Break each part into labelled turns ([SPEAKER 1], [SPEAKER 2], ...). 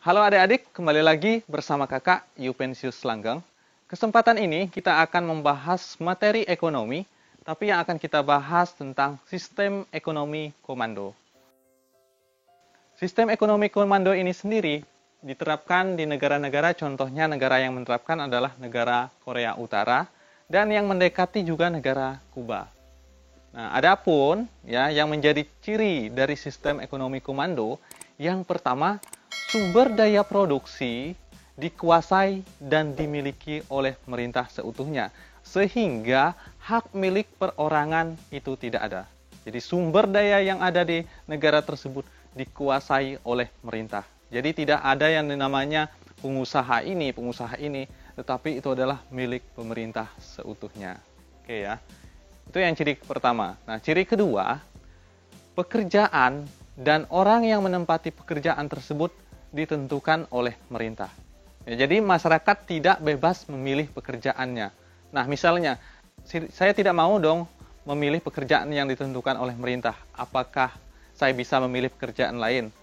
[SPEAKER 1] Halo adik-adik, kembali lagi bersama kakak Yupensius Langgeng. Kesempatan ini kita akan membahas materi ekonomi, tapi yang akan kita bahas tentang sistem ekonomi komando. Sistem ekonomi komando ini sendiri diterapkan di negara-negara, contohnya negara yang menerapkan adalah negara Korea Utara, dan yang mendekati juga negara Kuba. Nah, adapun yang menjadi ciri dari sistem ekonomi komando, yang pertama, sumber daya produksi dikuasai dan dimiliki oleh pemerintah seutuhnya, sehingga hak milik perorangan itu tidak ada. Jadi sumber daya yang ada di negara tersebut dikuasai oleh pemerintah. Jadi tidak ada yang namanya pengusaha ini, tetapi itu adalah milik pemerintah seutuhnya. Oke ya. Itu yang ciri pertama. Nah, ciri kedua, pekerjaan dan orang yang menempati pekerjaan tersebut ditentukan oleh pemerintah. Ya, jadi masyarakat tidak bebas memilih pekerjaannya. Nah, misalnya, saya tidak mau dong memilih pekerjaan yang ditentukan oleh pemerintah. Apakah saya bisa memilih pekerjaan lain?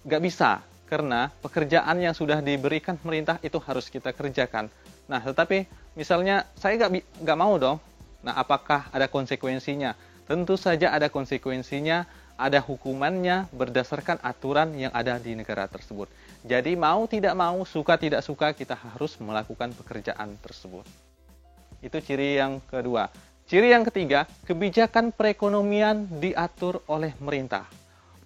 [SPEAKER 1] Nggak bisa, karena pekerjaan yang sudah diberikan pemerintah itu harus kita kerjakan. Nah, tetapi misalnya saya nggak mau dong. Nah, apakah ada konsekuensinya? Tentu saja ada konsekuensinya, ada hukumannya berdasarkan aturan yang ada di negara tersebut. Jadi mau tidak mau, suka tidak suka, kita harus melakukan pekerjaan tersebut. Itu ciri yang kedua. Ciri yang ketiga, kebijakan perekonomian diatur oleh pemerintah.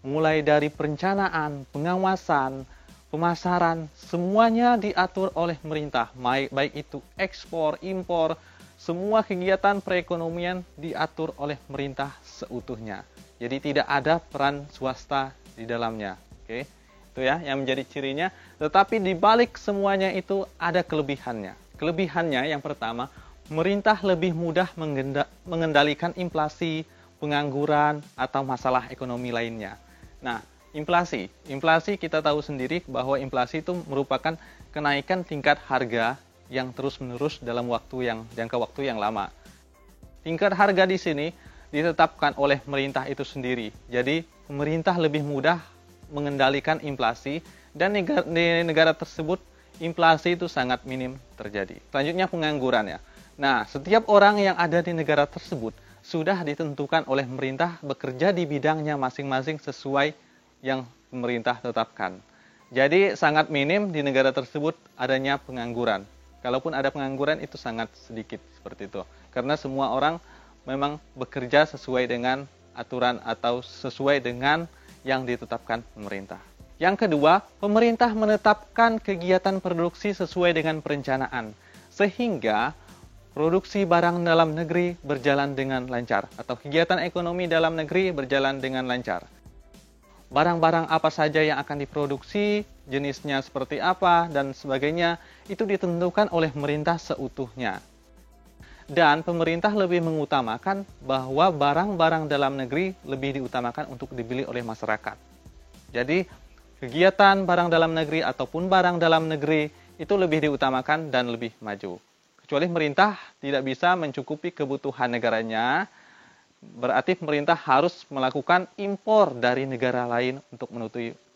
[SPEAKER 1] Mulai dari perencanaan, pengawasan, pemasaran, semuanya diatur oleh pemerintah. Baik itu ekspor, impor, semua kegiatan perekonomian diatur oleh pemerintah seutuhnya. Jadi tidak ada peran swasta di dalamnya. Oke, itu ya yang menjadi cirinya. Tetapi di balik semuanya itu ada kelebihannya. Kelebihannya yang pertama, pemerintah lebih mudah mengendalikan inflasi, pengangguran, atau masalah ekonomi lainnya. Nah, inflasi kita tahu sendiri bahwa inflasi itu merupakan kenaikan tingkat harga yang terus-menerus dalam jangka waktu yang lama. Tingkat harga di sini ditetapkan oleh pemerintah itu sendiri. Jadi, pemerintah lebih mudah mengendalikan inflasi dan di negara tersebut inflasi itu sangat minim terjadi. Selanjutnya pengangguran ya. Nah, setiap orang yang ada di negara tersebut sudah ditentukan oleh pemerintah bekerja di bidangnya masing-masing sesuai yang pemerintah tetapkan. Jadi, sangat minim di negara tersebut adanya pengangguran. Kalaupun ada pengangguran itu sangat sedikit seperti itu. Karena semua orang memang bekerja sesuai dengan aturan atau sesuai dengan yang ditetapkan pemerintah. Yang kedua, pemerintah menetapkan kegiatan produksi sesuai dengan perencanaan. Sehingga produksi barang dalam negeri berjalan dengan lancar. Atau kegiatan ekonomi dalam negeri berjalan dengan lancar. Barang-barang apa saja yang akan diproduksi, jenisnya seperti apa, dan sebagainya, itu ditentukan oleh pemerintah seutuhnya. Dan pemerintah lebih mengutamakan bahwa barang-barang dalam negeri lebih diutamakan untuk dibeli oleh masyarakat. Jadi, kegiatan barang dalam negeri ataupun barang dalam negeri itu lebih diutamakan dan lebih maju. Kecuali pemerintah tidak bisa mencukupi kebutuhan negaranya, berarti pemerintah harus melakukan impor dari negara lain untuk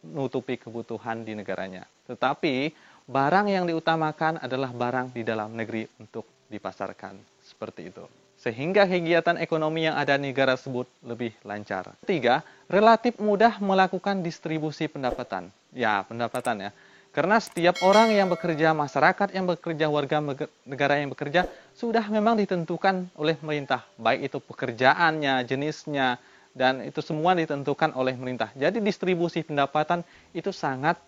[SPEAKER 1] menutupi kebutuhan di negaranya. Tetapi barang yang diutamakan adalah barang di dalam negeri untuk dipasarkan. Seperti itu. Sehingga kegiatan ekonomi yang ada di negara tersebut lebih lancar. Ketiga, relatif mudah melakukan distribusi pendapatan. Ya, pendapatan ya. Karena setiap orang yang bekerja, masyarakat yang bekerja, warga negara yang bekerja, sudah memang ditentukan oleh pemerintah. Baik itu pekerjaannya, jenisnya, dan itu semua ditentukan oleh pemerintah. Jadi distribusi pendapatan itu sangat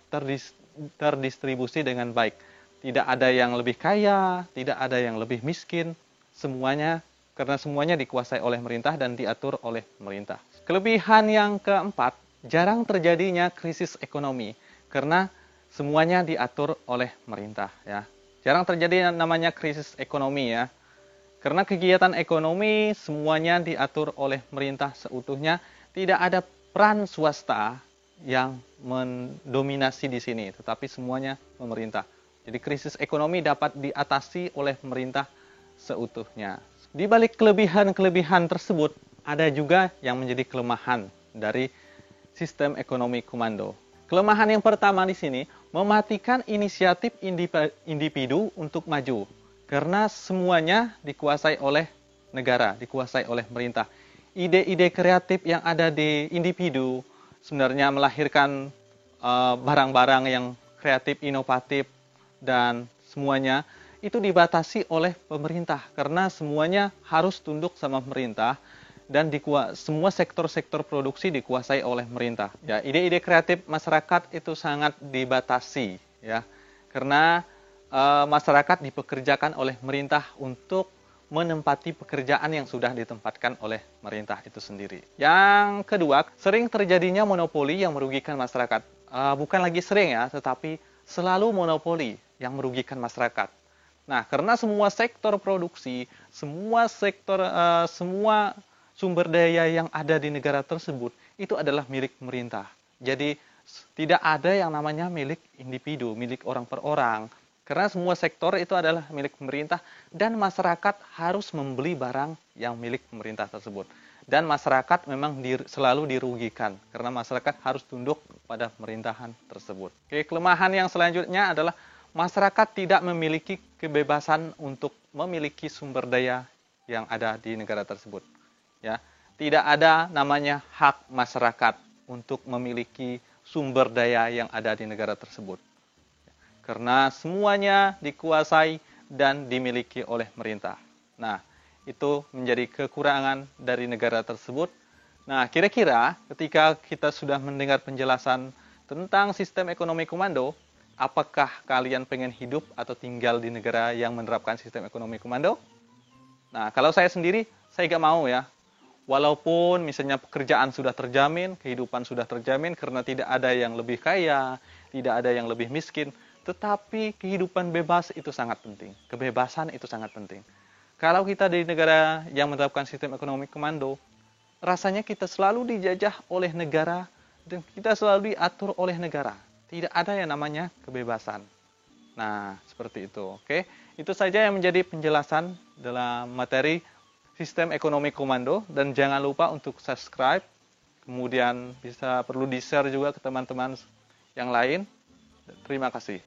[SPEAKER 1] terdistribusi dengan baik. Tidak ada yang lebih kaya, tidak ada yang lebih miskin. Semuanya, karena semuanya dikuasai oleh pemerintah dan diatur oleh pemerintah. Kelebihan yang keempat, jarang terjadinya krisis ekonomi. Karena semuanya diatur oleh pemerintah ya. Jarang terjadi namanya krisis ekonomi ya. Karena kegiatan ekonomi semuanya diatur oleh pemerintah seutuhnya, tidak ada peran swasta yang mendominasi di sini, tetapi semuanya pemerintah. Jadi krisis ekonomi dapat diatasi oleh pemerintah seutuhnya. Di balik kelebihan-kelebihan tersebut, ada juga yang menjadi kelemahan dari sistem ekonomi komando. Kelemahan yang pertama di sini, mematikan inisiatif individu untuk maju. Karena semuanya dikuasai oleh negara, dikuasai oleh pemerintah. Ide-ide kreatif yang ada di individu sebenarnya melahirkan barang-barang yang kreatif, inovatif, dan semuanya itu dibatasi oleh pemerintah karena semuanya harus tunduk sama pemerintah dan semua sektor-sektor produksi dikuasai oleh pemerintah. Ya, ide-ide kreatif masyarakat itu sangat dibatasi ya. Karena masyarakat dipekerjakan oleh pemerintah untuk menempati pekerjaan yang sudah ditempatkan oleh pemerintah itu sendiri. Yang kedua, sering terjadinya monopoli yang merugikan masyarakat. Bukan lagi sering ya, tetapi selalu monopoli yang merugikan masyarakat. Nah, karena semua sektor produksi, semua sumber daya yang ada di negara tersebut itu adalah milik pemerintah. Jadi tidak ada yang namanya milik individu, milik orang per orang. Karena semua sektor itu adalah milik pemerintah dan masyarakat harus membeli barang yang milik pemerintah tersebut. Dan masyarakat memang selalu dirugikan karena masyarakat harus tunduk pada pemerintahan tersebut. Oke, kelemahan yang selanjutnya adalah masyarakat tidak memiliki kebebasan untuk memiliki sumber daya yang ada di negara tersebut. Ya, tidak ada namanya hak masyarakat untuk memiliki sumber daya yang ada di negara tersebut. Karena semuanya dikuasai dan dimiliki oleh pemerintah. Nah, itu menjadi kekurangan dari negara tersebut. Nah, kira-kira ketika kita sudah mendengar penjelasan tentang sistem ekonomi komando, apakah kalian pengen hidup atau tinggal di negara yang menerapkan sistem ekonomi komando? Nah, kalau saya sendiri, saya gak mau ya. Walaupun misalnya pekerjaan sudah terjamin, kehidupan sudah terjamin karena tidak ada yang lebih kaya, tidak ada yang lebih miskin, tetapi kehidupan bebas itu sangat penting. Kebebasan itu sangat penting. Kalau kita di negara yang menerapkan sistem ekonomi komando, rasanya kita selalu dijajah oleh negara dan kita selalu diatur oleh negara. Tidak ada yang namanya kebebasan. Nah, seperti itu. Oke, itu saja yang menjadi penjelasan dalam materi sistem ekonomi komando. Dan jangan lupa untuk subscribe. Kemudian perlu di-share juga ke teman-teman yang lain. Terima kasih.